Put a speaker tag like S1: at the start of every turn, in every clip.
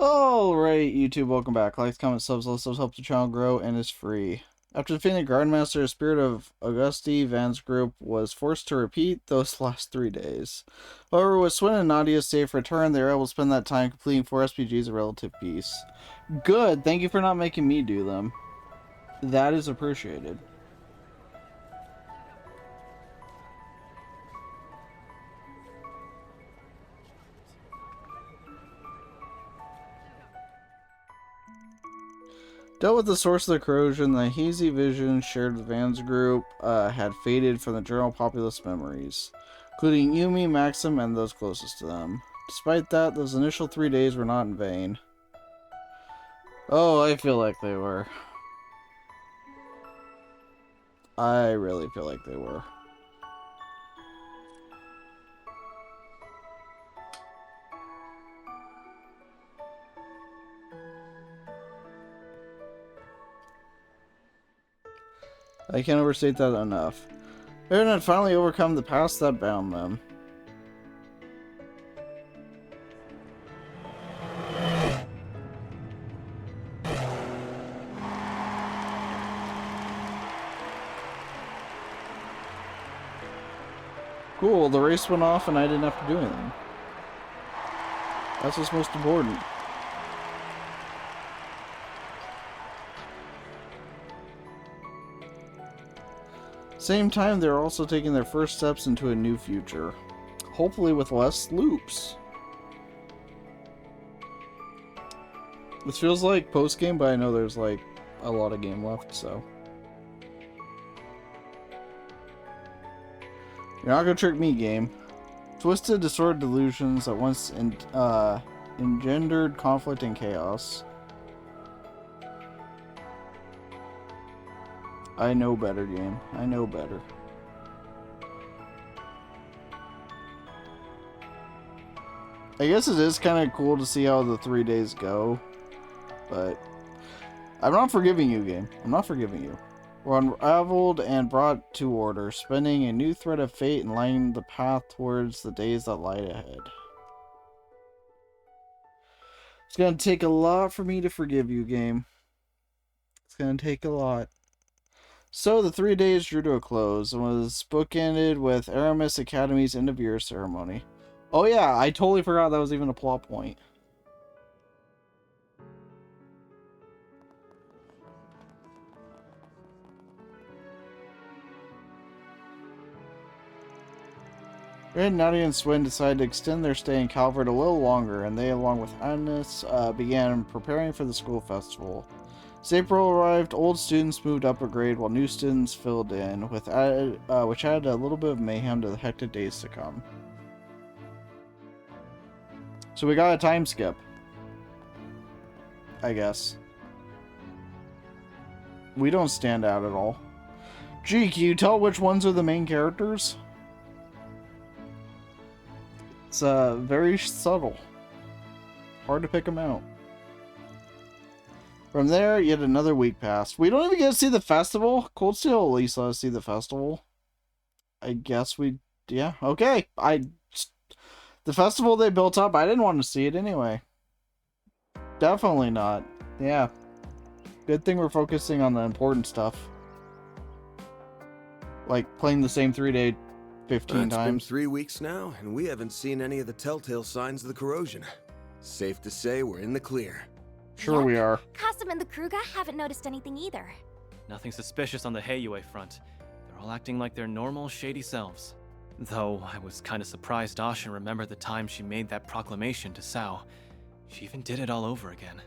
S1: Alright, YouTube, welcome back. Likes, comments, subs, all subs help the channel grow and is free. After defeating the Guardmaster, the spirit of Auguste Van's group was forced to repeat those last 3 days. However, with Swin and Nadia's safe return, they were able to spend that time completing 4 SPGs of relative peace. Good, thank you for not making me do them. That is appreciated. Dealt with the source of the corrosion, the hazy vision shared with Van's group had faded from the general populace memories, including Yumi, Maxim, and those closest to them. Despite that, those initial 3 days were not in vain. Oh, I feel like they were. I really feel like they were. I can't overstate that enough. Aaron had finally overcome the past that bound them. Cool, the race went off and I didn't have to do anything. That's what's most important. Same time, they're also taking their first steps into a new future. Hopefully with less loops. This feels like post-game, but I know there's like a lot of game left, so. You're not gonna trick me, game. Twisted, disordered delusions that once engendered conflict and chaos. I know better, game. I know better. I guess it is kind of cool to see how the 3 days go, but I'm not forgiving you, game. I'm not forgiving you. We're unraveled and brought to order, spinning a new thread of fate and lighting the path towards the days that lie ahead. It's gonna take a lot for me to forgive you, game. It's gonna take a lot. So the 3 days drew to a close and was bookended with Aramis Academy's end-of-year ceremony. Oh yeah, I totally forgot that was even a plot point. Red, Nadia, and Swin decided to extend their stay in Calvert a little longer, and they, along with Agnes, began preparing for the school festival. As April arrived, old students moved up a grade while new students filled in, which added a little bit of mayhem to the hectic days to come. So we got a time skip, I guess. We don't stand out at all. Gee, can you tell which ones are the main characters? It's very subtle. Hard to pick them out. From there, yet another week passed. We don't even get to see the festival? Cold Steel at least let us see the festival. I guess we... Yeah, okay. The festival they built up, I didn't want to see it anyway. Definitely not. Yeah. Good thing we're focusing on the important stuff. Like playing the same 3-day 15
S2: It's
S1: times.
S2: been 3 weeks now, and we haven't seen any of the telltale signs of the corrosion. Safe to say we're in the clear.
S1: Sure we are.
S3: Kasim and the Kruga haven't noticed anything either.
S4: Nothing suspicious on the Heiyue front. They're all acting like their normal, shady selves. Though I was kinda surprised Asha remembered the time she made that proclamation to Sao. She even did it all over again.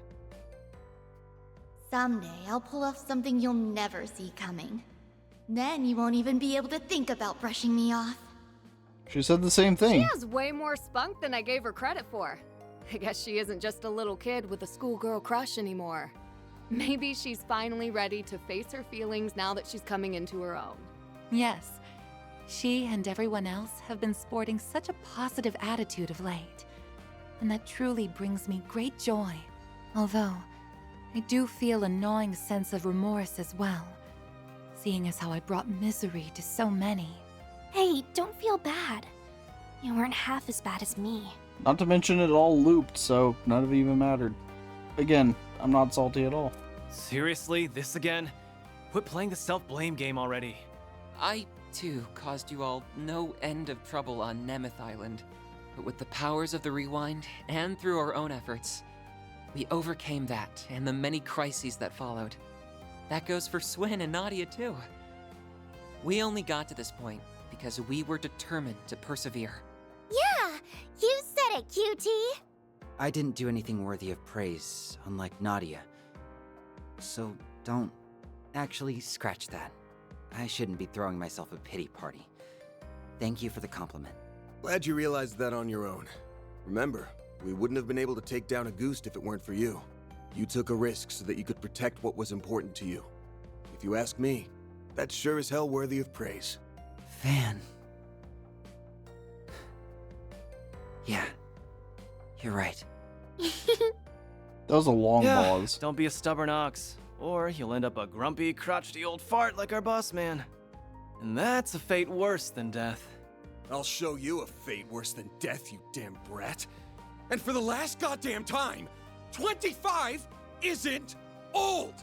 S5: Someday I'll pull off something you'll never see coming. Then you won't even be able to think about brushing me off.
S1: She said the same thing.
S6: She has way more spunk than I gave her credit for. I guess she isn't just a little kid with a schoolgirl crush anymore. Maybe she's finally ready to face her feelings now that she's coming into her own.
S7: Yes, she and everyone else have been sporting such a positive attitude of late, and that truly brings me great joy. Although, I do feel a gnawing sense of remorse as well, seeing as how I brought misery to so many.
S3: Hey, don't feel bad. You weren't half as bad as me.
S1: Not to mention it all looped, so none of it even mattered. again, I'm not salty at all.
S4: Seriously, this again? Quit playing the self-blame game already.
S8: I, too, caused you all no end of trouble on Nemeth Island. But with the powers of the Rewind, and through our own efforts, we overcame that and the many crises that followed. That goes for Swin and Nadia, too. We only got to this point because we were determined to persevere.
S3: Yeah, you said it, cutie.
S9: I didn't do anything worthy of praise, unlike Nadia. So don't... Actually, scratch that. I shouldn't be throwing myself a pity party. Thank you for the compliment.
S2: Glad you realized that on your own. Remember, we wouldn't have been able to take down a Goose if it weren't for you. You took a risk so that you could protect what was important to you. If you ask me, that's sure as hell worthy of praise.
S9: Van... Yeah, you're right.
S1: That was a long
S4: Yeah,
S1: pause.
S4: don't be a stubborn ox, or you'll end up a grumpy, crotchety old fart like our boss man. And that's a fate worse than death.
S2: I'll show you a fate worse than death, you damn brat. And for the last goddamn time, 25 isn't old!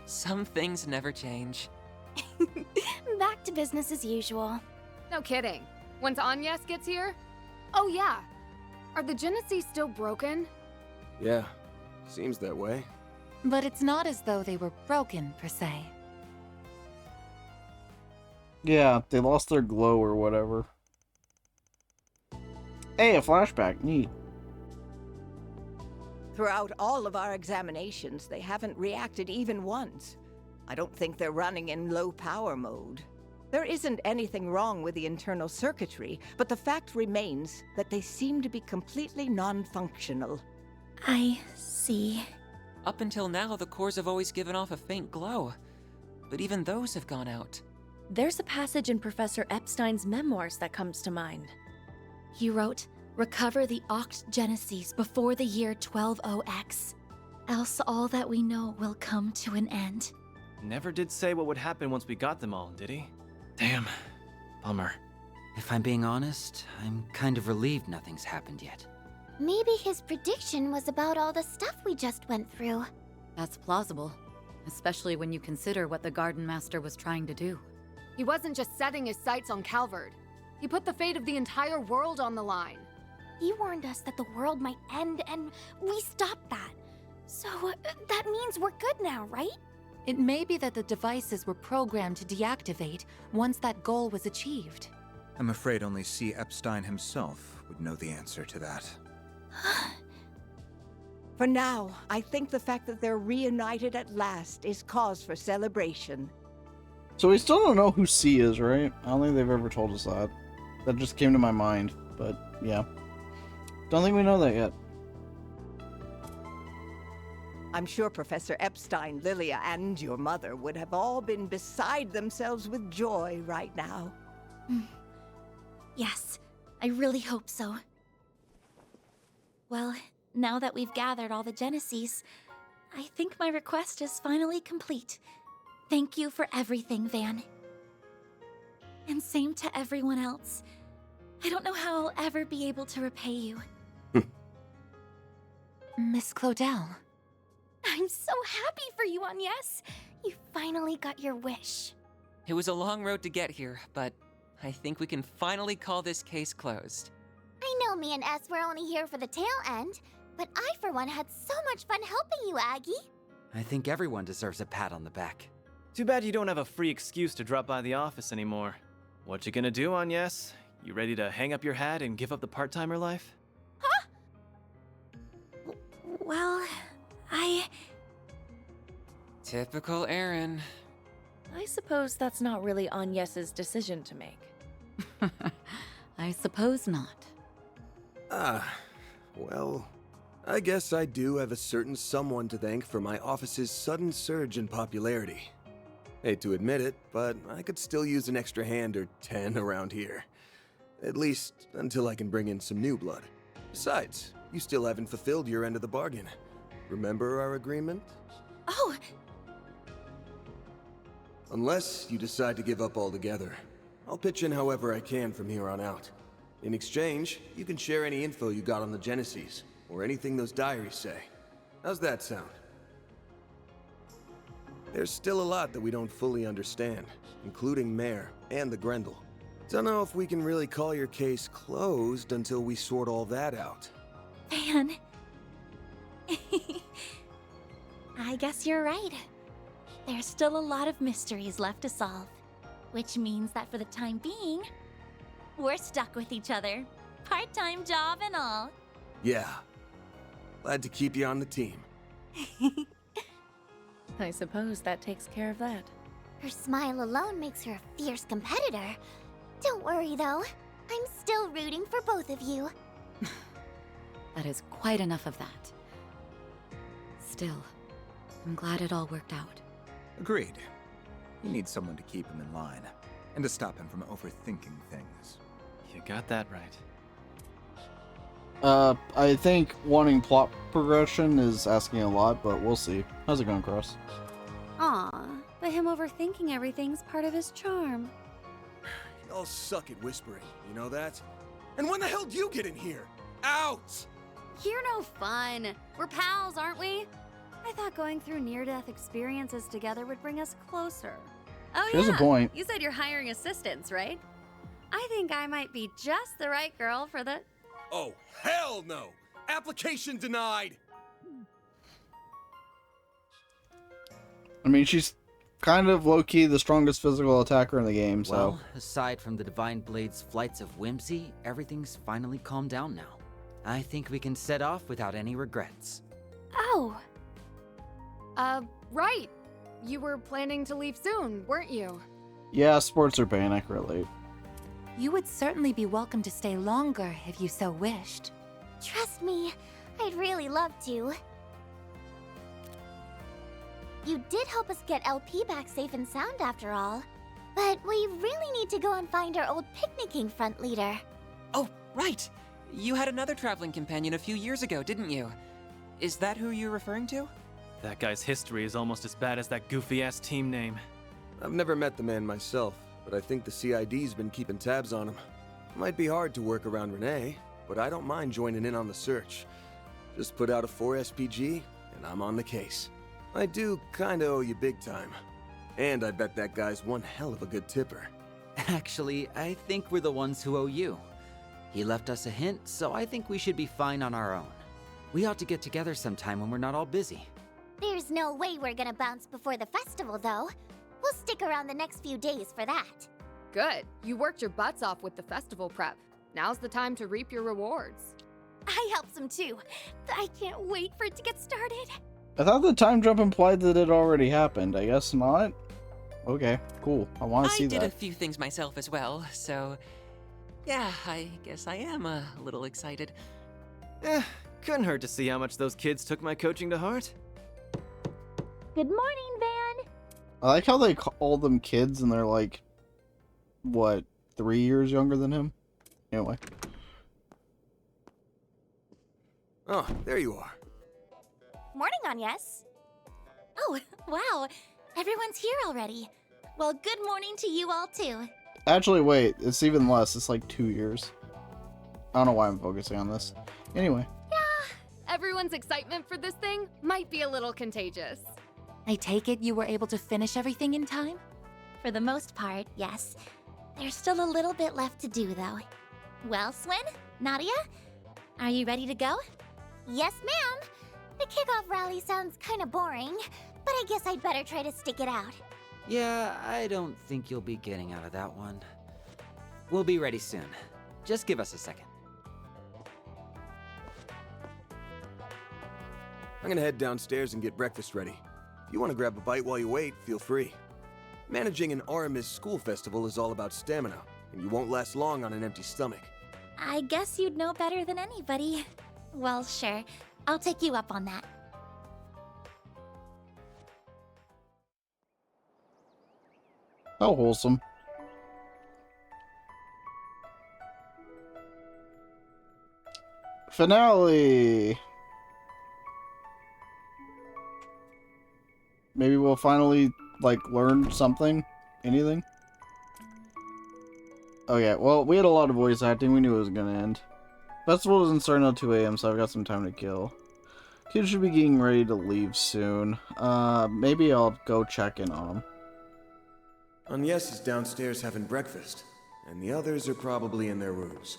S8: Some things never change.
S3: Back to business as usual.
S6: No kidding. Once Agnes gets here? Oh yeah. Are the Genesis still broken?
S2: Yeah, seems that way.
S7: But it's not as though they were broken, per se.
S1: Yeah, they lost their glow or whatever. Hey, a flashback. Neat.
S10: Throughout all of our examinations, they haven't reacted even once. I don't think they're running in low power mode. There isn't anything wrong with the internal circuitry, but the fact remains that they seem to be completely non-functional.
S3: I see.
S8: Up until now, the cores have always given off a faint glow. But even those have gone out.
S11: There's a passage in Professor Epstein's memoirs that comes to mind.
S3: He wrote, "Recover the Oct Genesis before the year 120X. Else all that we know will come to an end."
S4: Never did say what would happen once we got them all, did he? Damn. Bummer.
S9: If I'm being honest, I'm kind of relieved nothing's happened yet.
S3: Maybe his prediction was about all the stuff we just went through.
S11: That's plausible, especially when you consider what the Garden Master was trying to do.
S6: He wasn't just setting his sights on Calvard. He put the fate of the entire world on the line.
S3: He warned us that the world might end, and we stopped that. So, that means we're good now, right?
S7: It may be that the devices were programmed to deactivate once that goal was achieved.
S12: I'm afraid only C. Epstein himself would know the answer to that.
S10: For now, I think the fact that they're reunited at last is cause for celebration.
S1: So we still don't know who C is, right? I don't think they've ever told us that. That just came to my mind, but yeah. Don't think we know that yet.
S10: I'm sure Professor Epstein, Lilia, and your mother would have all been beside themselves with joy right now.
S3: Yes, I really hope so. Well, now that we've gathered all the Genesis, I think my request is finally complete. Thank you for everything, Van. And same to everyone else. I don't know how I'll ever be able to repay you.
S7: Miss Claudel.
S3: I'm so happy for you, Agnes. You finally got your wish.
S8: It was a long road to get here, but I think we can finally call this case closed.
S3: I know me and S were only here for the tail end, but I for one had so much fun helping you, Aggie.
S9: I think everyone deserves a pat on the back.
S4: Too bad you don't have a free excuse to drop by the office anymore. What you gonna do, Agnes? You ready to hang up your hat and give up the part-timer life?
S3: Huh? Well,
S8: Typical Aaron.
S11: I suppose that's not really Agnes's decision to make.
S7: I suppose not.
S2: Well, I guess I do have a certain someone to thank for my office's sudden surge in popularity. Hate to admit it, but I could still use an extra hand or 10 around here. At least until I can bring in some new blood. Besides, you still haven't fulfilled your end of the bargain. Remember our agreement?
S3: Oh!
S2: Unless you decide to give up altogether, I'll pitch in however I can from here on out. In exchange, you can share any info you got on the Genesis, or anything those diaries say. How's that sound? There's still a lot that we don't fully understand, including Mare and the Grendel. Don't know if we can really call your case closed until we sort all that out.
S3: Van. I guess you're right. There's still a lot of mysteries left to solve. Which means that for the time being, we're stuck with each other. Part-time job and all.
S2: Yeah. Glad to keep you on the team.
S13: I suppose that takes care of that.
S5: Her smile alone makes her a fierce competitor. Don't worry, though. I'm still rooting for both of you.
S11: That is quite enough of that. Still, I'm glad it all worked out.
S12: Agreed. You need someone to keep him in line, and to stop him from overthinking things.
S4: You got that right.
S1: I think wanting plot progression is asking a lot, but we'll see. How's it going, Cross?
S13: Aw, but him overthinking everything's part of his charm.
S2: Y'all suck at whispering, you know that? And when the hell do you get in here? Out!
S13: You're no fun. We're pals, aren't we? I thought going through near-death experiences together would bring us closer. Oh
S1: She has a point.
S13: You said you're hiring assistants, right? I think I might be just the right girl for the...
S2: Oh, hell no! Application denied!
S1: I mean, she's kind of low-key the strongest physical attacker in the game, so...
S9: Well, aside from the Divine Blade's flights of whimsy, everything's finally calmed down now. I think we can set off without any regrets.
S6: Oh. Right. You were planning to leave soon, weren't you?
S1: Yeah, sports are banned, I can relate.
S7: You would certainly be welcome to stay longer if you so wished.
S5: Trust me, I'd really love to. You did help us get LP back safe and sound after all. But we really need to go and find our old picnicking front leader.
S8: Oh, right! You had another traveling companion a few years ago, didn't you? Is that who you're referring to?
S4: That guy's history is almost as bad as that goofy-ass team name.
S2: I've never met the man myself, but I think the CID's been keeping tabs on him. Might be hard to work around Renee, but I don't mind joining in on the search. Just put out a 4 SPG, and I'm on the case. I do kinda owe you big time. And I bet that guy's one hell of a good tipper.
S9: Actually, I think we're the ones who owe you. He left us a hint, so I think we should be fine on our own. We ought to get together sometime when we're not all busy.
S5: There's no way we're gonna bounce before the festival, though. We'll stick around the next few days for that.
S6: Good. You worked your butts off with the festival prep. Now's the time to reap your rewards.
S3: I helped some too. I can't wait for it to get started.
S1: I thought the time jump implied that it already happened. I guess not. Okay, cool. I want to see that.
S8: I did a few things myself as well, so... yeah, I guess I am a little excited.
S4: Couldn't hurt to see how much those kids took my coaching to heart.
S5: Good morning, Van.
S1: I like how they call them kids and they're like, what, 3 years younger than him? Anyway.
S2: Oh, there you are.
S3: Morning, Agnes. Oh, wow. Everyone's here already. Well, good morning to you all, too.
S1: Actually, wait. It's even less. It's like 2 years. I don't know why I'm focusing on this. Anyway.
S6: Yeah, everyone's excitement for this thing might be a little contagious.
S7: I take it you were able to finish everything in time?
S3: For the most part, yes. There's still a little bit left to do, though. Well, Swin, Nadia, are you ready to go?
S5: Yes, ma'am. The kickoff rally sounds kinda boring, but I guess I'd better try to stick it out.
S9: Yeah, I don't think you'll be getting out of that one. We'll be ready soon. Just give us a second.
S2: I'm gonna head downstairs and get breakfast ready. If you want to grab a bite while you wait, feel free. Managing an Aramis school festival is all about stamina, and you won't last long on an empty stomach.
S3: I guess you'd know better than anybody. Well, sure. I'll take you up on that.
S1: How wholesome. Finale! Maybe we'll finally, like, learn something? Anything? Okay, well, we had a lot of voice acting. We knew it was gonna end. Festival doesn't start until 2 AM, so I've got some time to kill. Kids should be getting ready to leave soon. Maybe I'll go check in on them.
S2: Agnes is downstairs having breakfast, and the others are probably in their rooms.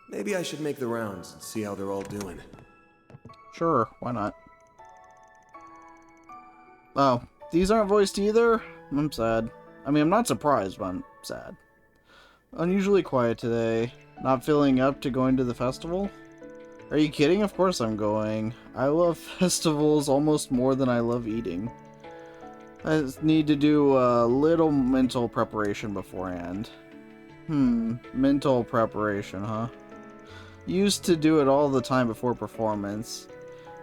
S2: Maybe I should make the rounds and see how they're all doing.
S1: Sure, why not? Oh, these aren't voiced either? I'm sad. I mean, I'm not surprised, but I'm sad. Unusually quiet today. Not feeling up to going to the festival? Are you kidding? Of course I'm going. I love festivals almost more than I love eating. I just need to do a little mental preparation beforehand. Mental preparation, huh? Used to do it all the time before performance.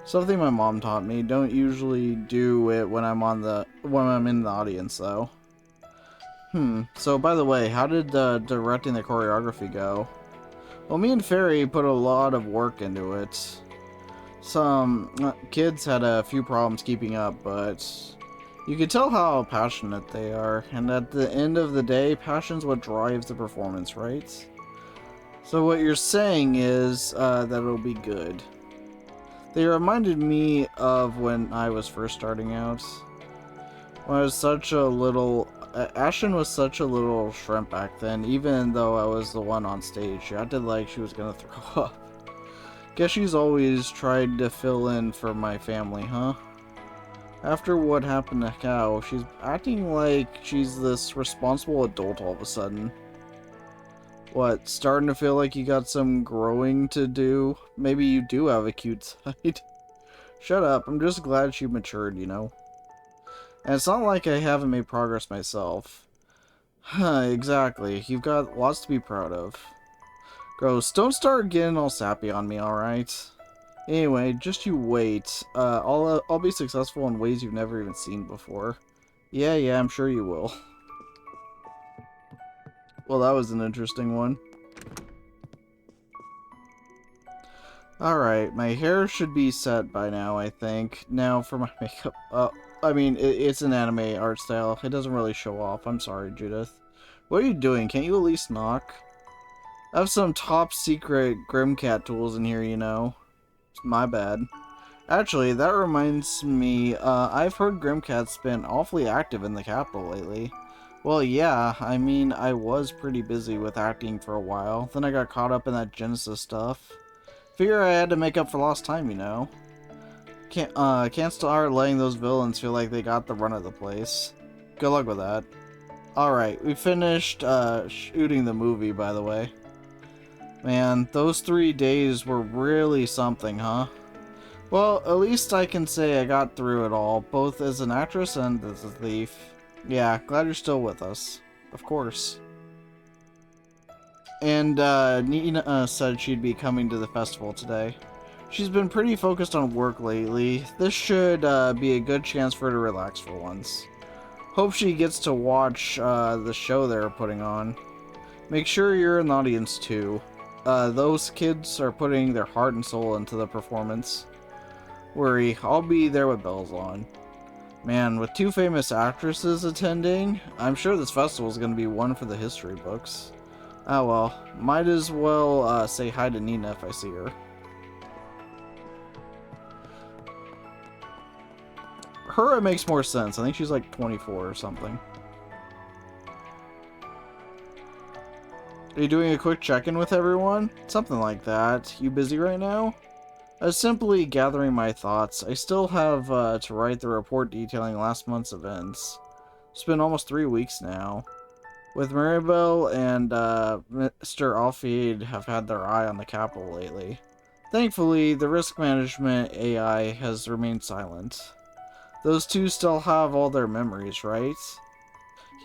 S1: Something my mom taught me. Don't usually do it when I'm in the audience though. So by the way, how did directing the choreography go? Well, me and Fairy put a lot of work into it. Some kids had a few problems keeping up, but you could tell how passionate they are, and at the end of the day, passion's what drives the performance, right? So what you're saying is that it'll be good. They reminded me of when I was first starting out. When I was such a little... Ashen was such a little shrimp back then, even though I was the one on stage. She acted like she was gonna throw up. Guess she's always tried to fill in for my family, huh? After what happened to Cow, she's acting like she's this responsible adult all of a sudden. What, starting to feel like you got some growing to do? Maybe you do have a cute side. Shut up, I'm just glad she matured, you know? And it's not like I haven't made progress myself. Exactly, you've got lots to be proud of. Gross, don't start getting all sappy on me, alright? Anyway, just you wait. I'll be successful in ways you've never even seen before. Yeah, I'm sure you will. Well, that was an interesting one. Alright, my hair should be set by now, I think. Now for my makeup. I mean, it's an anime art style. It doesn't really show off. I'm sorry, Judith. What are you doing? Can't you at least knock? I have some top secret Grimcat tools in here, you know. It's my bad. Actually, that reminds me, I've heard Grimcat's been awfully active in the capital lately. Well, yeah, I mean, I was pretty busy with acting for a while. Then I got caught up in that Genesis stuff. Figure I had to make up for lost time, you know. Can't start letting those villains feel like they got the run of the place. Good luck with that. Alright, we finished, shooting the movie, by the way. Man, those 3 days were really something, huh? Well, at least I can say I got through it all, both as an actress and as a thief. Yeah, glad you're still with us. Of course. And, Nina said she'd be coming to the festival today. She's been pretty focused on work lately. This should, be a good chance for her to relax for once. Hope she gets to watch, the show they're putting on. Make sure you're in the audience, too. Those kids are putting their heart and soul into the performance. Worry, I'll be there with bells on. Man, with 2 famous actresses attending, I'm sure this festival is going to be one for the history books. Ah well, might as well say hi to Nina if I see her. Her, it makes more sense. I think she's like 24 or something. Are you doing a quick check-in with everyone? Something like that. You busy right now? I was simply gathering my thoughts. I still have to write the report detailing last month's events. It's been almost 3 weeks now. With Maribel and Mr. Alfied have had their eye on the capital lately. Thankfully, the risk management AI has remained silent. Those two still have all their memories, right?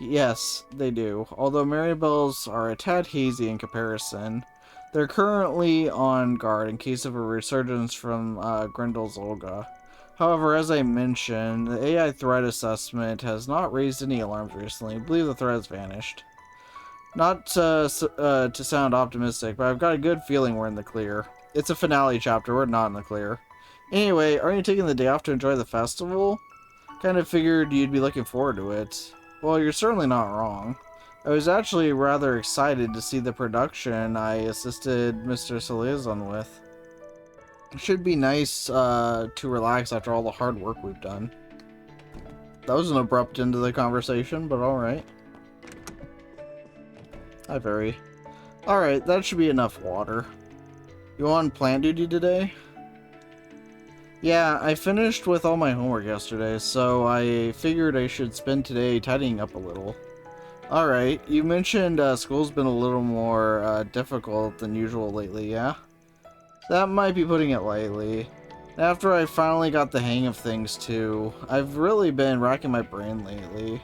S1: Yes, they do. Although Maribel's are a tad hazy in comparison. They're currently on guard in case of a resurgence from Grendel's Olga. However, as I mentioned, the AI threat assessment has not raised any alarms recently. I believe the threat has vanished. Not to sound optimistic, but I've got a good feeling we're in the clear. It's a finale chapter, we're not in the clear. Anyway, aren't you taking the day off to enjoy the festival? Kind of figured you'd be looking forward to it. Well, you're certainly not wrong. I was actually rather excited to see the production I assisted Mr. Salazan with. It should be nice to relax after all the hard work we've done. That was an abrupt end to the conversation, but alright. Hi, Fairy. Alright, that should be enough water. You on plant duty today? Yeah, I finished with all my homework yesterday, so I figured I should spend today tidying up a little. Alright, you mentioned school's been a little more difficult than usual lately, yeah? That might be putting it lightly. After I finally got the hang of things too, I've really been racking my brain lately.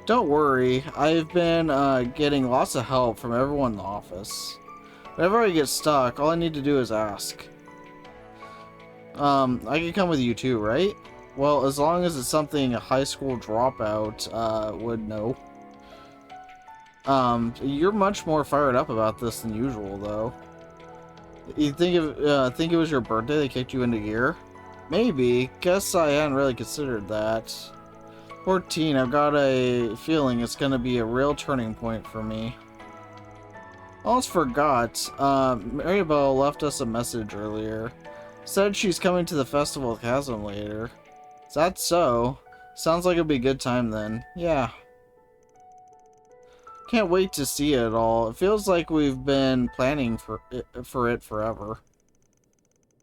S1: Don't worry, I've been getting lots of help from everyone in the office. Whenever I get stuck, all I need to do is ask. I can come with you too, right? Well, as long as it's something a high school dropout would know. You're much more fired up about this than usual, though. You think it was your birthday that kicked you into gear? Maybe. Guess I hadn't really considered that. 14, I've got a feeling it's gonna be a real turning point for me. Almost forgot. Maribel left us a message earlier. Said she's coming to the Festival of Chasm later. Is that so? Sounds like it'll be a good time then. Yeah. Can't wait to see it all. It feels like we've been planning for it forever.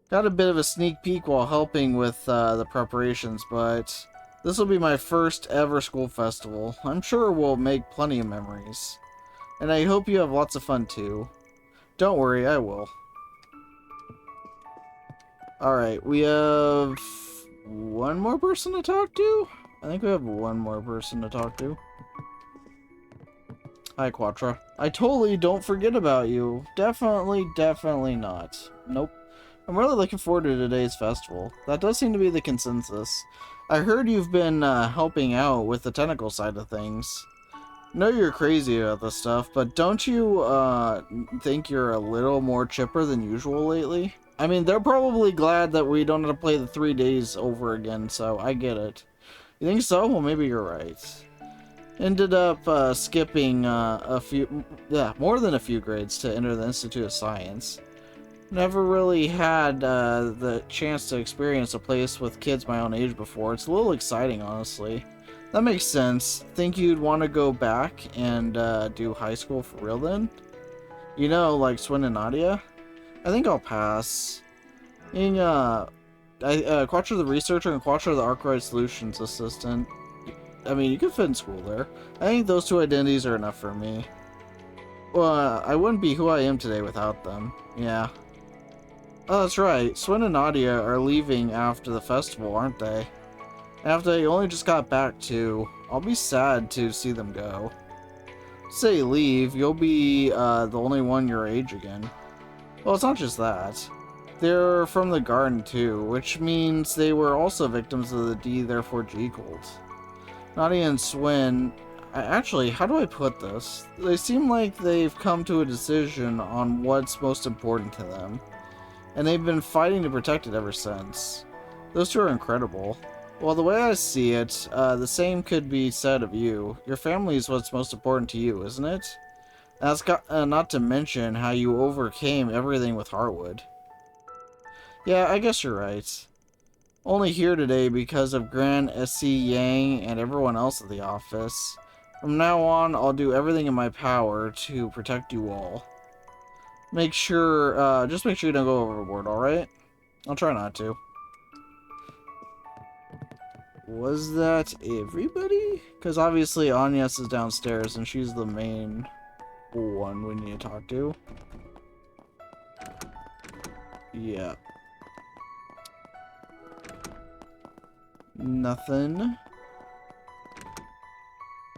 S1: Got a bit of a sneak peek while helping with the preparations, but this will be my first ever school festival. I'm sure we'll make plenty of memories. And I hope you have lots of fun too. Don't worry, I will. Alright, we have one more person to talk to? I think we have one more person to talk to. Hi, Quattro. I totally don't forget about you. Definitely not. Nope. I'm really looking forward to today's festival. That does seem to be the consensus. I heard you've been helping out with the technical side of things. Know you're crazy about this stuff, but don't you think you're a little more chipper than usual lately? I mean, they're probably glad that we don't have to play the 3 days over again, so I get it. You think so? Well, maybe you're right. Ended up skipping more than a few grades to enter the Institute of Science. Never really had the chance to experience a place with kids my own age before. It's a little exciting, honestly. That makes sense. Think you'd want to go back and do high school for real then? You know, like Swin and Nadia? I think I'll pass. Being Quattro the researcher and Quattro the Arkwright Solutions assistant. I mean, you could fit in school there. I think those two identities are enough for me. Well, I wouldn't be who I am today without them. Yeah. Oh, that's right. Swin and Nadia are leaving after the festival, aren't they? After they only just got back too. I'll be sad to see them go. Say leave, you'll be the only one your age again. Well, it's not just that. They're from the garden too, which means they were also victims of the D therefore G cult. Nadia and Swin, actually, how do I put this? They seem like they've come to a decision on what's most important to them. And they've been fighting to protect it ever since. Those two are incredible. Well, the way I see it, the same could be said of you. Your family is what's most important to you, isn't it? That's got, not to mention how you overcame everything with Heartwood. Yeah, I guess you're right. Only here today because of Gran, SC, Yang, and everyone else at the office. From now on, I'll do everything in my power to protect you all. Make sure, just make sure you don't go overboard, alright? I'll try not to. Was that everybody? Because obviously Agnes is downstairs and she's the main one we need to talk to. Yeah. Nothing.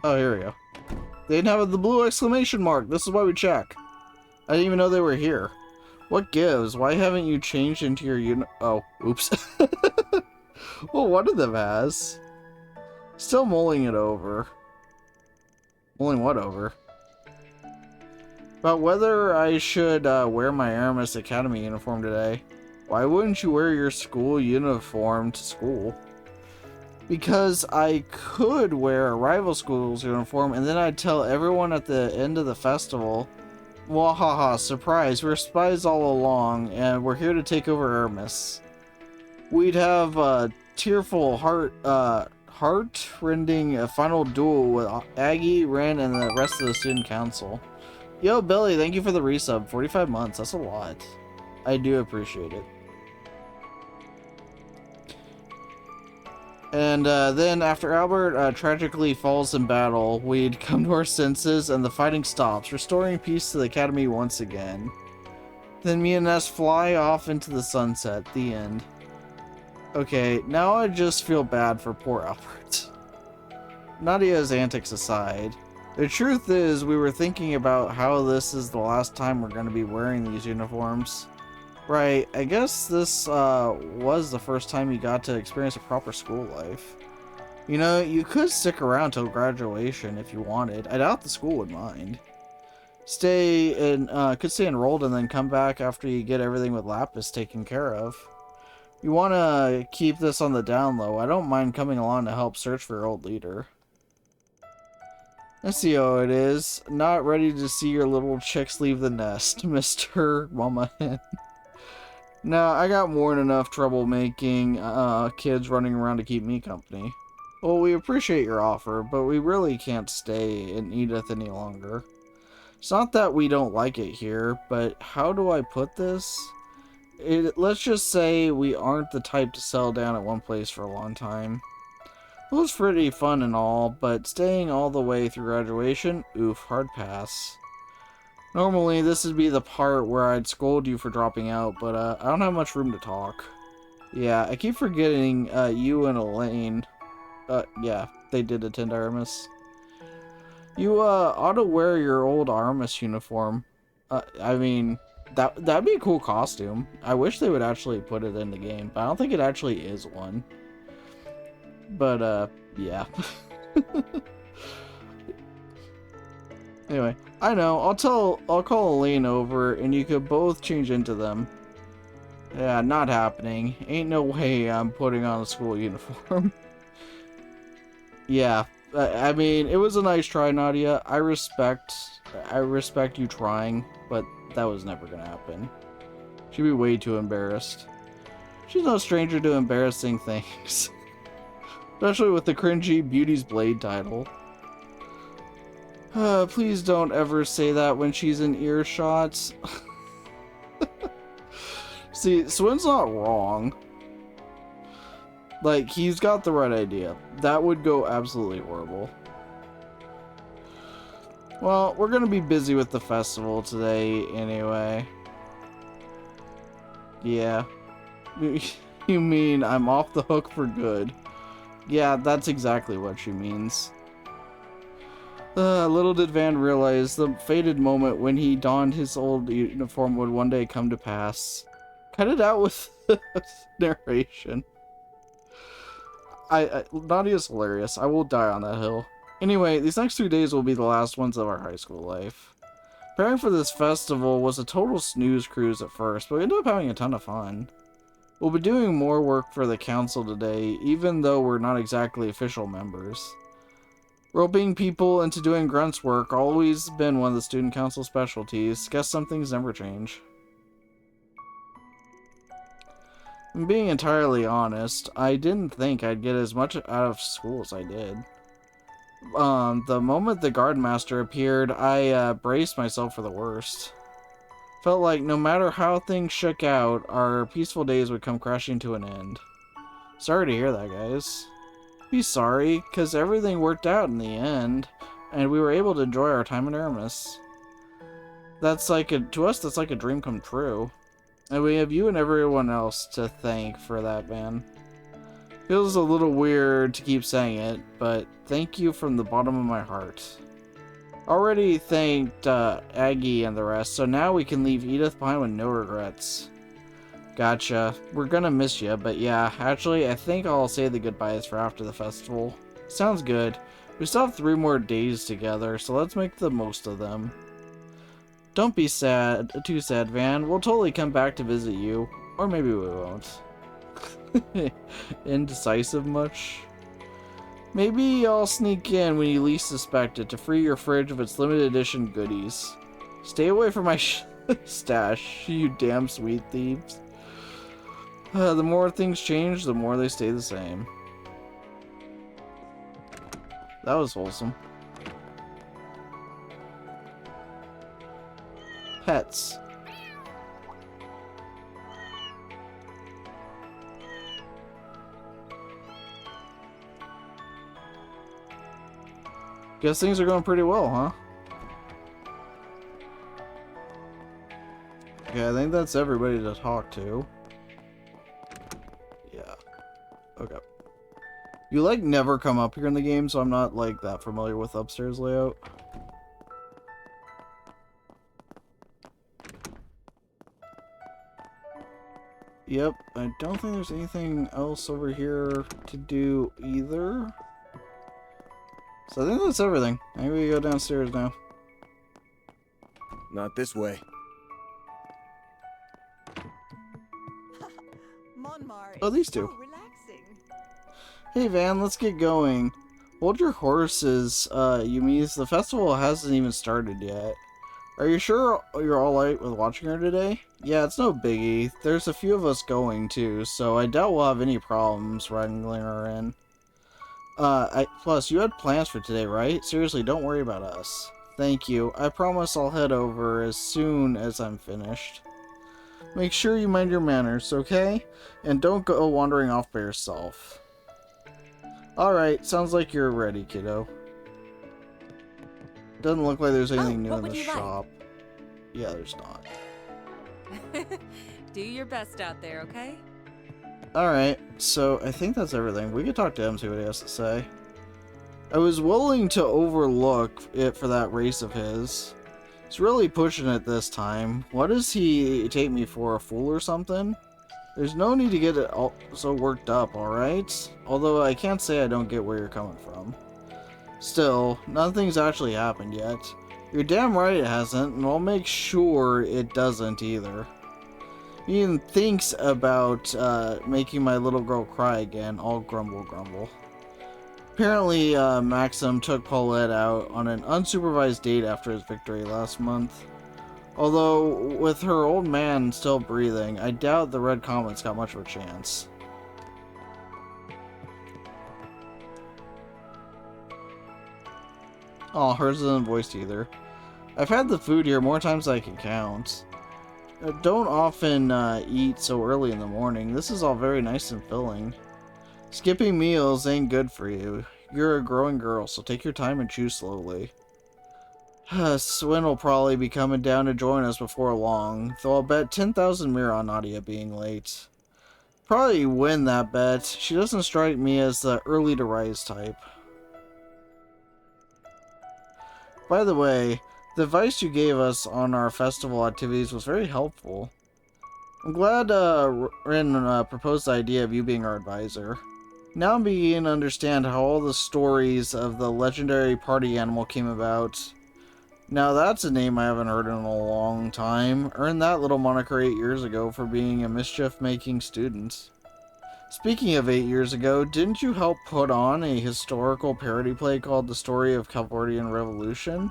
S1: Oh, here we go. They didn't have the blue exclamation mark. This is why we check. I didn't even know they were here. What gives? Why haven't you changed into your Oh, oops. Well, one of them has. Still mulling it over. Mulling what over? About whether I should wear my Aramis Academy uniform today. Why wouldn't you wear your school uniform to school? Because I could wear a rival school's uniform and then I'd tell everyone at the end of the festival Wahaha, surprise, we're spies all along, and we're here to take over Hermes. We'd have a tearful, heart-rending final duel with Aggie, Ren, and the rest of the student council. Yo, Billy, thank you for the resub. 45 months, that's a lot. I do appreciate it. And then, after Albert tragically falls in battle, we'd come to our senses and the fighting stops, restoring peace to the Academy once again. Then me and Ness fly off into the sunset. The end. Okay, now I just feel bad for poor Albert. Nadia's antics aside, the truth is we were thinking about how this is the last time we're going to be wearing these uniforms. Right, I guess this was the first time you got to experience a proper school life. You know, you could stick around till graduation if you wanted. I doubt the school would mind. Could stay enrolled and then come back after you get everything with Lapis taken care of. You want to keep this on the down low. I don't mind coming along to help search for your old leader. Let's see how it is. Not ready to see your little chicks leave the nest, Mr. Mama Hen. Nah, I got more than enough trouble making kids running around to keep me company. Well, we appreciate your offer, but we really can't stay in Edith any longer. It's not that we don't like it here, but how do I put this? Let's just say we aren't the type to settle down at one place for a long time. It was pretty fun and all, but staying all the way through graduation, oof, hard pass. Normally, this would be the part where I'd scold you for dropping out, but I don't have much room to talk. Yeah, I keep forgetting you and Elaine. Yeah, they did attend Aramis. You ought to wear your old Aramis uniform. I mean, that'd be a cool costume. I wish they would actually put it in the game, but I don't think it actually is one. But yeah. Anyway, I know. I'll call Elaine over, and you could both change into them. Yeah, not happening. Ain't no way I'm putting on a school uniform. Yeah, I mean, it was a nice try, Nadia. I respect you trying, but that was never gonna happen. She'd be way too embarrassed. She's no stranger to embarrassing things. Especially with the cringy Beauty's Blade title. Please don't ever say that when she's in earshot. See, Swin's not wrong. Like, he's got the right idea. That would go absolutely horrible. Well, we're gonna be busy with the festival today anyway. Yeah. You mean I'm off the hook for good? Yeah, that's exactly what she means. Little did Van realize the fated moment when he donned his old uniform would one day come to pass. Cut it out with narration. Nadia's hilarious. I will die on that hill. Anyway, these next 2 days will be the last ones of our high school life. Preparing for this festival was a total snooze cruise at first, but we ended up having a ton of fun. We'll be doing more work for the council today, even though we're not exactly official members. Roping people into doing grunts work always been one of the student council specialties. Guess some things never change. And being entirely honest, I didn't think I'd get as much out of school as I did. The moment the guard master appeared, I braced myself for the worst. Felt like no matter how things shook out, our peaceful days would come crashing to an end. Sorry to hear that, guys. Be sorry, because everything worked out in the end, and we were able to enjoy our time in Aramis. To us, that's like a dream come true. And we have you and everyone else to thank for that, man. Feels a little weird to keep saying it, but thank you from the bottom of my heart. Already thanked Aggie and the rest, so now we can leave Edith behind with no regrets. Gotcha. We're gonna miss you, but yeah, actually, I think I'll say the goodbyes for after the festival. Sounds good. We still have 3 more days together, so let's make the most of them. Don't be too sad, Van. We'll totally come back to visit you. Or maybe we won't. Indecisive much? Maybe I'll sneak in when you least suspect it to free your fridge of its limited edition goodies. Stay away from my stash, you damn sweet thieves. The more things change, the more they stay the same. That was wholesome. Pets. Guess things are going pretty well, huh? Okay, I think that's everybody to talk to. Yeah. Okay. You like never come up here in the game, so I'm not like that familiar with upstairs layout. Yep, I don't think there's anything else over here to do either. So I think that's everything. Maybe we go downstairs now.
S2: Not this way.
S1: Oh, these two. Hey Van, let's get going. Hold your horses, Yumi's. The festival hasn't even started yet. Are you sure you're alright with watching her today? Yeah, it's no biggie. There's a few of us going too, so I doubt we'll have any problems wrangling her in. Plus, you had plans for today, right? Seriously, don't worry about us. Thank you. I promise I'll head over as soon as I'm finished. Make sure you mind your manners, okay? And don't go wandering off by yourself. Alright, sounds like you're ready, kiddo. Doesn't look like there's anything new in the shop. Yeah, there's not.
S14: Do your best out there, okay?
S1: Alright, so I think that's everything. We could talk to him, see what he has to say. I was willing to overlook it for that race of his. He's really pushing it this time. What does he take me for, a fool or something? There's no need to get it all so worked up, alright? Although I can't say I don't get where you're coming from. Still, nothing's actually happened yet. You're damn right it hasn't, and I'll make sure it doesn't either. He even thinks about making my little girl cry again, I'll grumble. Apparently, Maxim took Paulette out on an unsupervised date after his victory last month. Although, with her old man still breathing, I doubt the Red Comet's got much of a chance. Oh, hers isn't voiced either. I've had the food here more times than I can count. Don't often eat so early in the morning. This is all very nice and filling. Skipping meals ain't good for you. You're a growing girl, so take your time and chew slowly. Swin will probably be coming down to join us before long, though I'll bet 10,000 mirror on Nadia being late. Probably win that bet. She doesn't strike me as the early to rise type. By the way, the advice you gave us on our festival activities was very helpful. I'm glad Rin proposed the idea of you being our advisor. Now I'm beginning to understand how all the stories of the legendary party animal came about. Now that's a name I haven't heard in a long time. Earned that little moniker 8 years ago for being a mischief-making student. Speaking of 8 years ago, didn't you help put on a historical parody play called The Story of Calvardian Revolution?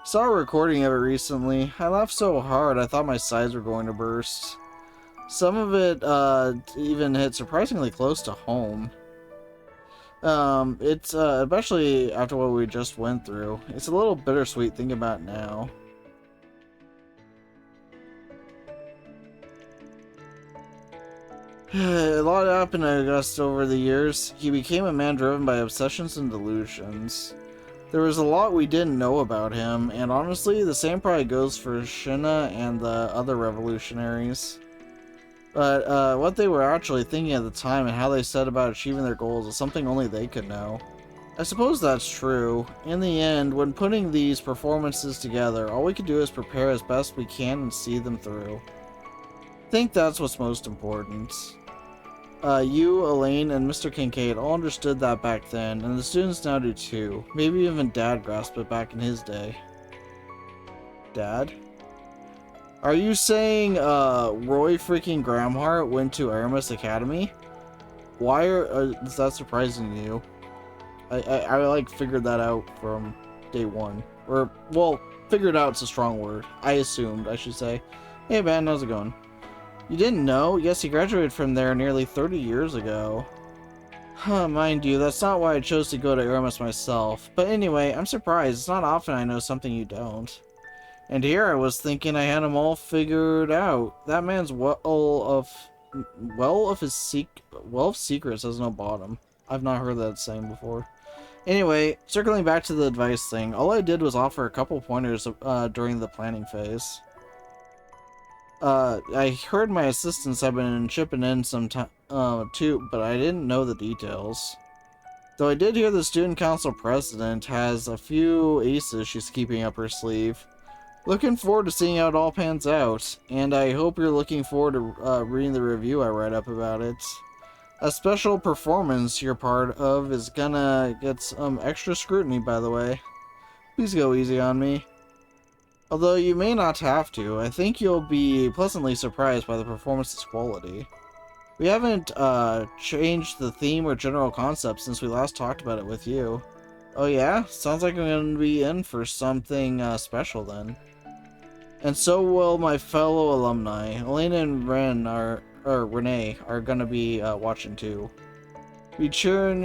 S1: Saw a recording of it recently. I laughed so hard I thought my sides were going to burst. Some of it even hit surprisingly close to home. It's especially after what we just went through. It's a little bittersweet thinking about it now. A lot happened to August over the years. He became a man driven by obsessions and delusions. There was a lot we didn't know about him, and honestly, the same probably goes for Shinna and the other revolutionaries. But what they were actually thinking at the time and how they set about achieving their goals is something only they could know. I suppose that's true. In the end, when putting these performances together, all we can do is prepare as best we can and see them through. I think that's what's most important. You, Elaine, and Mr. Kincaid all understood that back then, and the students now do too. Maybe even Dad grasped it back in his day. Dad? Are you saying, Roy freaking Gramhart went to Aramis Academy? Why is that surprising to you? I like, figured that out from day one. Or, well, Figured out's a strong word. I assumed, I should say. Hey, man, how's it going? You didn't know? Yes, he graduated from there nearly 30 years ago. Huh, mind you, that's not why I chose to go to Aramis myself. But anyway, I'm surprised. It's not often I know something you don't. And here I was thinking I had them all figured out. That man's well of secrets has no bottom. I've not heard that saying before. Anyway, circling back to the advice thing, all I did was offer a couple pointers during the planning phase. I heard my assistants have been chipping in some time too, but I didn't know the details. Though I did hear the student council president has a few aces she's keeping up her sleeve. Looking forward to seeing how it all pans out, and I hope you're looking forward to reading the review I write up about it. A special performance you're part of is gonna get some extra scrutiny, by the way. Please go easy on me. Although you may not have to, I think you'll be pleasantly surprised by the performance's quality. We haven't changed the theme or general concept since we last talked about it with you. Oh yeah? Sounds like I'm gonna be in for something special then. And so will my fellow alumni. Elena and Renee are gonna be watching too. I'll be cheering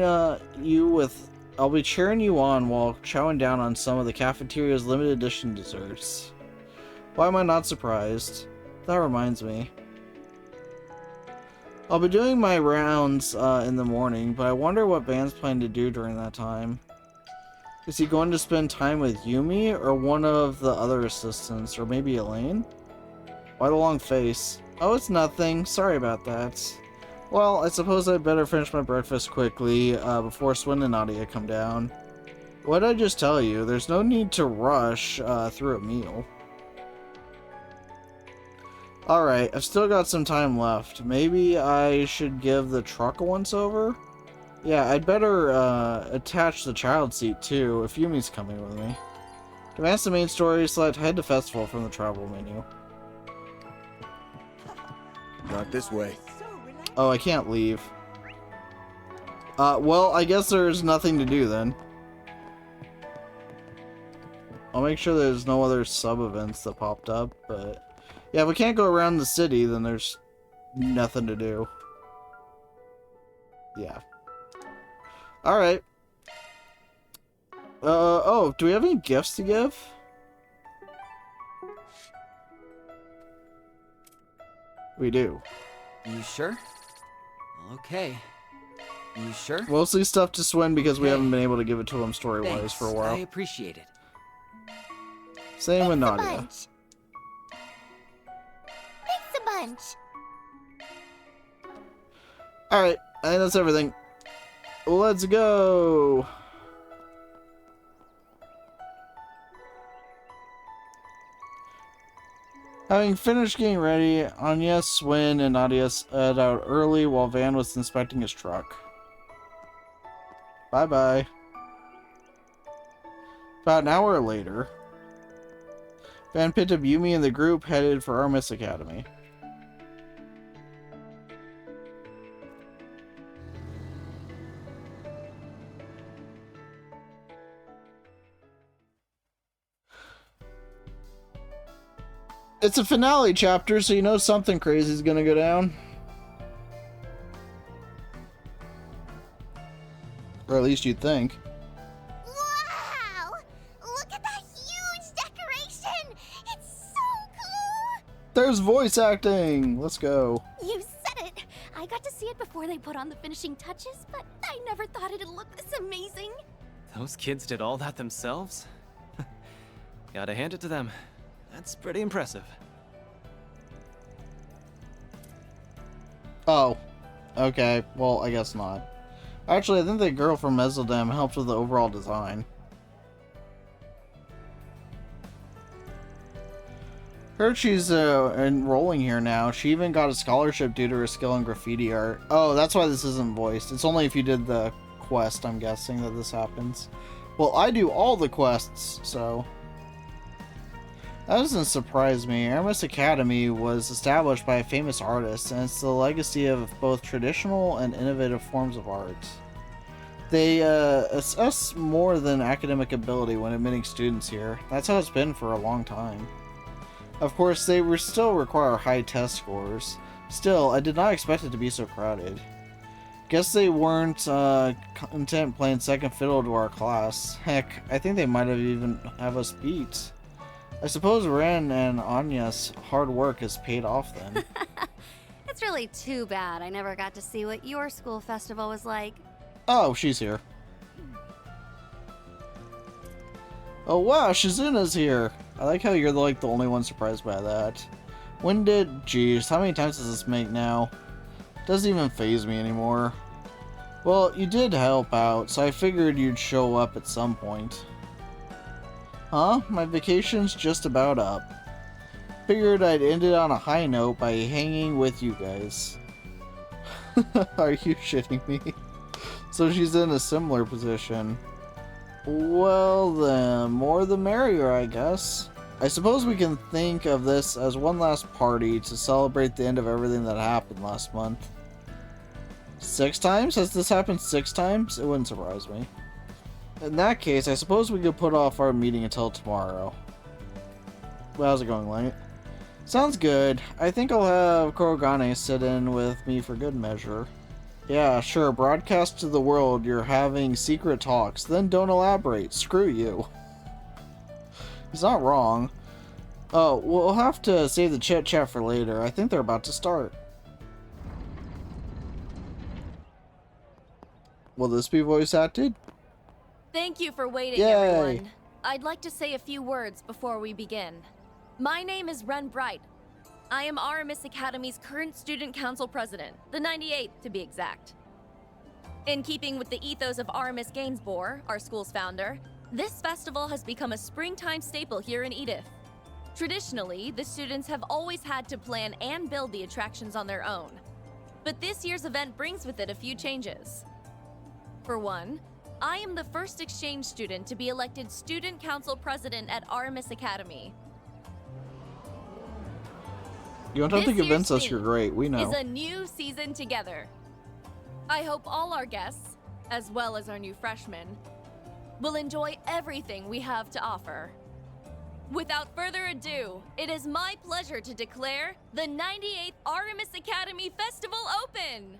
S1: you on while chowing down on some of the cafeteria's limited edition desserts. Why am I not surprised? That reminds me. I'll be doing my rounds in the morning, but I wonder what Van's planning to do during that time. Is he going to spend time with Yumi, or one of the other assistants, or maybe Elaine? Why the long face? Oh, it's nothing. Sorry about that. Well, I suppose I'd better finish my breakfast quickly before Swin and Nadia come down. What did I just tell you? There's no need to rush through a meal. Alright, I've still got some time left. Maybe I should give the truck a once-over? Yeah, I'd better attach the child seat too, if Yumi's coming with me. Advance the main story, select head to festival from the travel menu.
S2: Not this way.
S1: Oh, I can't leave. Well, I guess there's nothing to do then. I'll make sure there's no other sub-events that popped up, but... Yeah, if we can't go around the city, then there's nothing to do. Yeah. Alright. Oh, do we have any gifts to give? We do.
S9: You sure? Okay. You sure?
S1: Mostly stuff to Swin because we
S9: Okay.
S1: haven't been able to give it to him story-wise
S9: Thanks.
S1: for a while.
S9: I appreciate it.
S1: Same with Nadia.
S5: Thanks a bunch.
S1: Alright, I think that's everything. Let's go! Having finished getting ready, Anya, Swin, and Nadia head out early while Van was inspecting his truck. Bye-bye. About an hour later, Van picked up Yumi and the group headed for Aramis Academy. It's a finale chapter, so you know something crazy is gonna go down. Or at least you'd think.
S5: Wow! Look at that huge decoration! It's so cool!
S1: There's voice acting! Let's go.
S3: You said it! I got to see it before they put on the finishing touches, but I never thought it'd look this amazing.
S4: Those kids did all that themselves? Gotta hand it to them. That's pretty impressive.
S1: Oh. Okay, well, I guess not. Actually, I think the girl from Mesoldam helped with the overall design. Heard she's enrolling here now. She even got a scholarship due to her skill in graffiti art. Oh, that's why this isn't voiced. It's only if you did the quest, I'm guessing, that this happens. Well, I do all the quests, so... That doesn't surprise me. Aramis Academy was established by a famous artist, and it's the legacy of both traditional and innovative forms of art. They assess more than academic ability when admitting students here. That's how it's been for a long time. Of course, they still require high test scores. Still, I did not expect it to be so crowded. Guess they weren't content playing second fiddle to our class. Heck, I think they might have even have us beat. I suppose Ren and Anya's hard work has paid off then.
S13: It's really too bad I never got to see what your school festival was like.
S1: Oh, she's here. Oh wow, Shizuna's here! I like how you're like the only one surprised by that. Geez, how many times does this make now? Doesn't even faze me anymore. Well, you did help out, so I figured you'd show up at some point. Huh? My vacation's just about up. Figured I'd end it on a high note by hanging with you guys. Are you shitting me? So she's in a similar position. Well then, more the merrier, I guess. I suppose we can think of this as one last party to celebrate the end of everything that happened last month. 6 times? Has this happened 6 times? It wouldn't surprise me. In that case, I suppose we could put off our meeting until tomorrow. Well, how's it going, Light? Sounds good. I think I'll have Kurogane sit in with me for good measure. Yeah, sure, broadcast to the world you're having secret talks, then don't elaborate. Screw you. He's not wrong. Oh, we'll have to save the chit-chat for later. I think they're about to start. Will this be voice acted?
S15: Thank you for waiting,
S1: Yay.
S15: everyone. I'd like to say a few words before we begin. My name is Ren Bright. I am Aramis Academy's current student council president, the 98th to be exact. In keeping with the ethos of Aramis Gainsborough, our school's founder, this festival has become a springtime staple here in Edith. Traditionally, the students have always had to plan and build the attractions on their own. But this year's event brings with it a few changes. For one, I am the first exchange student to be elected student council president at Aramis Academy.
S1: You don't have to convince us you're great, we know.
S15: Is a new season together. I hope all our guests, as well as our new freshmen, will enjoy everything we have to offer. Without further ado, it is my pleasure to declare the 98th Aramis Academy Festival open!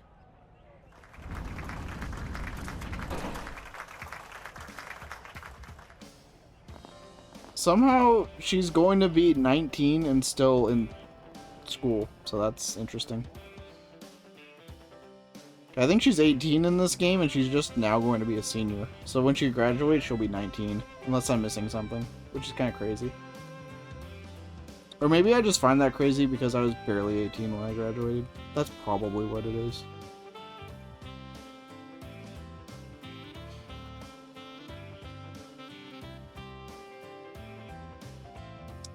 S1: Somehow, she's going to be 19 and still in school, so that's interesting. I think she's 18 in this game, and she's just now going to be a senior. So when she graduates, she'll be 19, unless I'm missing something, which is kind of crazy. Or maybe I just find that crazy because I was barely 18 when I graduated. That's probably what it is.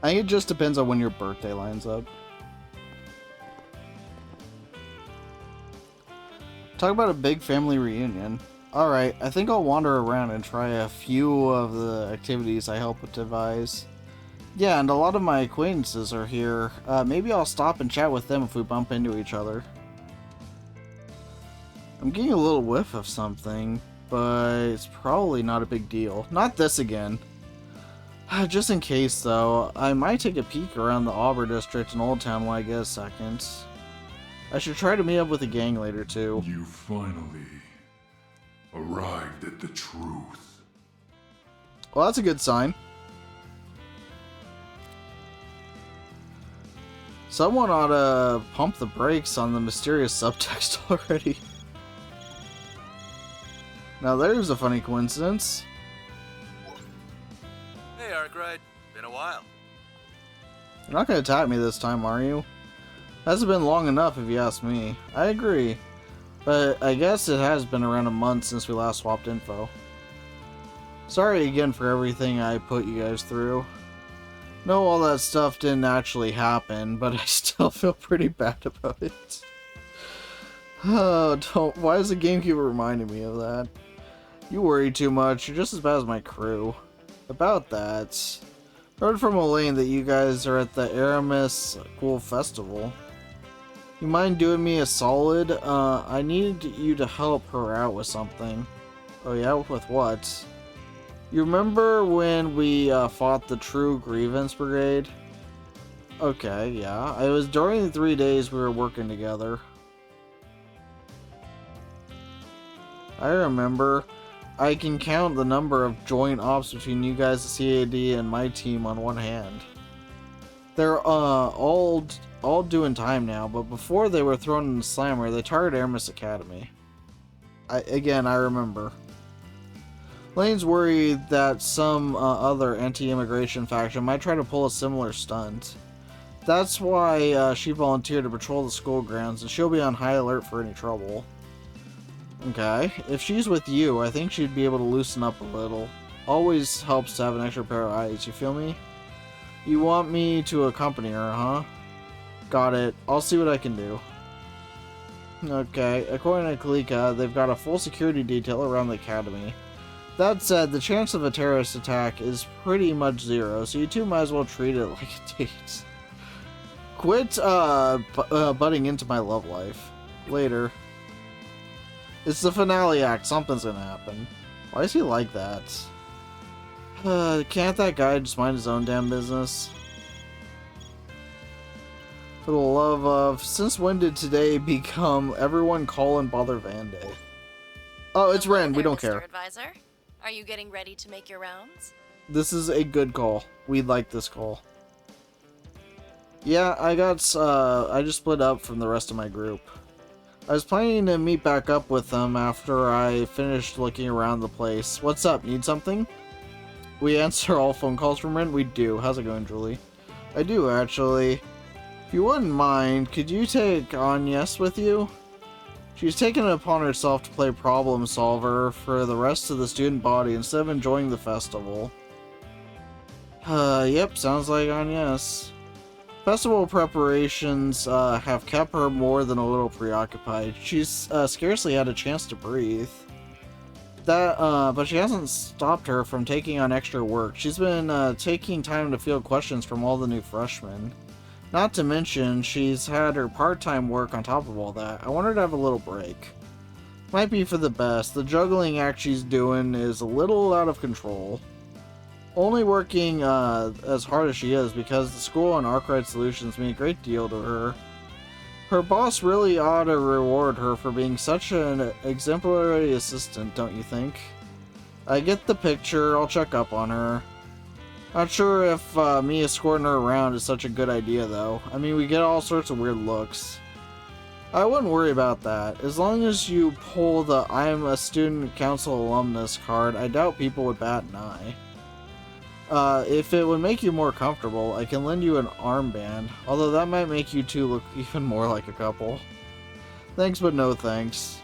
S1: I think it just depends on when your birthday lines up. Talk about a big family reunion. Alright, I think I'll wander around and try a few of the activities I help devise. Yeah, and a lot of my acquaintances are here. Maybe I'll stop and chat with them if we bump into each other. I'm getting a little whiff of something, but it's probably not a big deal. Not this again. Just in case, though, I might take a peek around the Auburn district in Old Town when I get a second. I should try to meet up with the gang later, too.
S16: You finally arrived at the truth.
S1: Well, that's a good sign. Someone ought to pump the brakes on the mysterious subtext already. Now there's a funny coincidence.
S17: Hey, Arkwright. Been a while.
S1: You're not gonna attack me this time, are you? Hasn't been long enough if you ask me. I agree. But I guess it has been around a month since we last swapped info. Sorry again for everything I put you guys through. No, all that stuff didn't actually happen, but I still feel pretty bad about it. Oh, don't. Why does the game keep reminding me of that? You worry too much. You're just as bad as my crew. About that, heard from Elaine that you guys are at the Aramis Cool Festival. You mind doing me a solid? I need you to help her out with something. Oh yeah, with what? You remember when we fought the True Grievance Brigade? Okay, yeah. It was during the 3 days we were working together. I remember. I can count the number of joint ops between you guys, the CAD, and my team on one hand. They're all doing time now, but before they were thrown in the slammer, they targeted Aramis Academy. I remember. Lane's worried that some other anti-immigration faction might try to pull a similar stunt. That's why she volunteered to patrol the school grounds, and she'll be on high alert for any trouble. Okay, if she's with you, I think she'd be able to loosen up a little. Always helps to have an extra pair of eyes, you feel me? You want me to accompany her, huh? Got it. I'll see what I can do. Okay, according to Kalika, they've got a full security detail around the academy. That said, the chance of a terrorist attack is pretty much zero, so you two might as well treat it like a date. Quit butting into my love life. Later. It's the finale act, something's gonna happen. Why is he like that? Can't that guy just mind his own damn business? For the love of, since when did today become everyone call and bother Van Day? Oh, it's Ren, we don't care.
S18: Advisor, are you getting ready to make your rounds?
S1: This is a good call. We like this call. Yeah, I just split up from the rest of my group. I was planning to meet back up with them after I finished looking around the place. What's up? Need something? We answer all phone calls from Ren? We do. How's it going, Julie? I do, actually. If you wouldn't mind, could you take Agnes with you? She's taken it upon herself to play problem solver for the rest of the student body instead of enjoying the festival. Yep, sounds like Agnes. Festival preparations have kept her more than a little preoccupied. She's scarcely had a chance to breathe. But she hasn't stopped her from taking on extra work. She's been taking time to field questions from all the new freshmen. Not to mention, she's had her part-time work on top of all that. I want her to have a little break. Might be for the best. The juggling act she's doing is a little out of control. Only working as hard as she is because the school and Arkwright Solutions mean a great deal to her. Her boss really ought to reward her for being such an exemplary assistant, don't you think? I get the picture, I'll check up on her. Not sure if me escorting her around is such a good idea though. I mean, we get all sorts of weird looks. I wouldn't worry about that. As long as you pull the I'm a student council alumnus card, I doubt people would bat an eye. If it would make you more comfortable, I can lend you an armband, although that might make you two look even more like a couple. Thanks, but no thanks.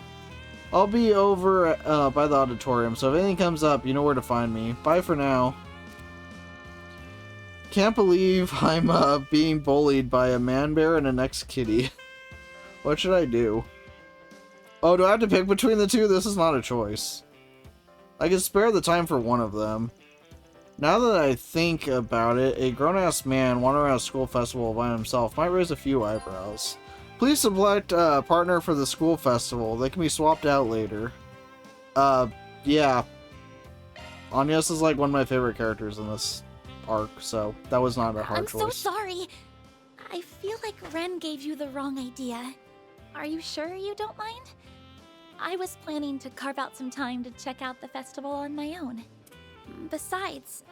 S1: I'll be over by the auditorium, so if anything comes up, you know where to find me. Bye for now. Can't believe I'm being bullied by a man bear and an ex-kitty. What should I do? Oh, do I have to pick between the two? This is not a choice. I can spare the time for one of them. Now that I think about it, a grown-ass man wandering around a school festival by himself might raise a few eyebrows. Please select a partner for the school festival. They can be swapped out later. Yeah. Agnes is like one of my favorite characters in this arc, so that was not a hard choice.
S3: I'm so sorry. I feel like Ren gave you the wrong idea. Are you sure you don't mind? I was planning to carve out some time to check out the festival on my own. Besides,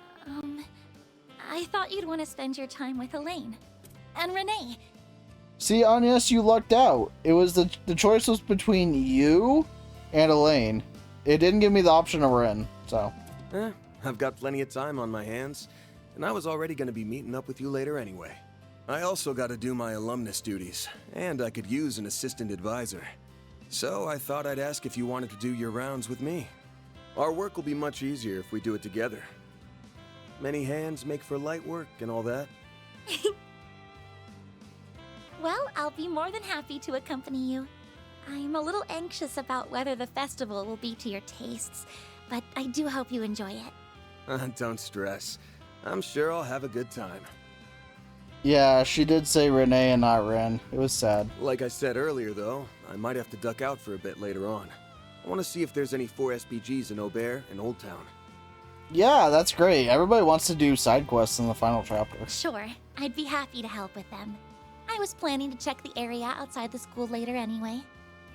S3: I thought you'd want to spend your time with Elaine. And Renee.
S1: See, Agnes, you lucked out. It was the choice was between you and Elaine. It didn't give me the option of Ren, so.
S2: I've got plenty of time on my hands, and I was already going to be meeting up with you later anyway. I also got to do my alumnus duties, and I could use an assistant advisor. So I thought I'd ask if you wanted to do your rounds with me. Our work will be much easier if we do it together. Many hands make for light work and all that.
S3: Well, I'll be more than happy to accompany you. I'm a little anxious about whether the festival will be to your tastes, but I do hope you enjoy it.
S2: Don't stress. I'm sure I'll have a good time.
S1: Yeah, she did say Renee and not Ren. It was sad.
S2: Like I said earlier, though, I might have to duck out for a bit later on. I want to see if there's any 4 SPGs in Aubert and Old Town.
S1: Yeah, that's great. Everybody wants to do side quests in the final chapter.
S5: Sure, I'd be happy to help with them. I was planning to check the area outside the school later anyway.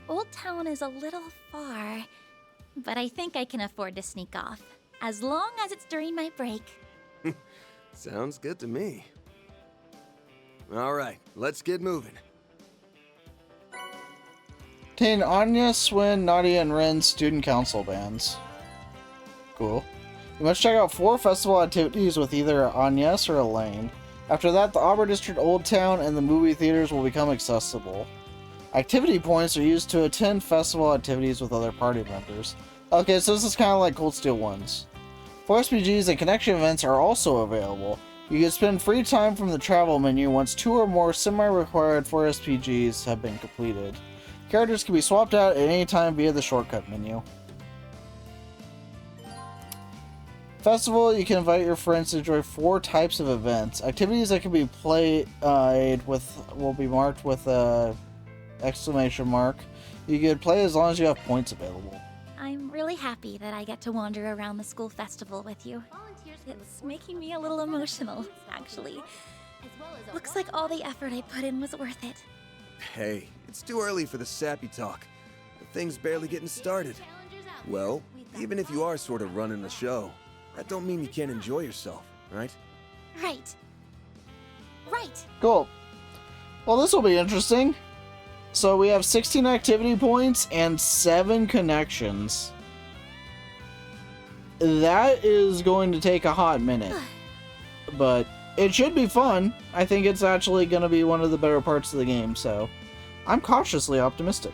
S5: Old Town is a little far, but I think I can afford to sneak off, as long as it's during my break.
S2: Sounds good to me. Alright, let's get moving.
S1: Obtain Anya, Swin, Nadia, and Ren's student council bands. Cool. You must check out 4 festival activities with either Agnes or Elaine. After that, the Auburn District Old Town and the movie theaters will become accessible. Activity points are used to attend festival activities with other party members. Okay, so this is kind of like Cold Steel 1's. 4 SPGs and connection events are also available. You can spend free time from the travel menu once 2 or more semi-required 4 SPGs have been completed. Characters can be swapped out at any time via the shortcut menu. Festival, you can invite your friends to enjoy 4 types of events. Activities that can be played will be marked with a exclamation mark. You can play as long as you have points available.
S5: I'm really happy that I get to wander around the school festival with you. It's making me a little emotional, actually. Looks like all the effort I put in was worth it.
S2: Hey, it's too early for the sappy talk. The thing's barely getting started. Well, even if you are sort of running the show, that don't mean you can't enjoy yourself, right?
S5: Right. Right.
S1: Cool. Well, this will be interesting. So we have 16 activity points and 7 connections. That is going to take a hot minute. But it should be fun. I think it's actually going to be one of the better parts of the game, so I'm cautiously optimistic.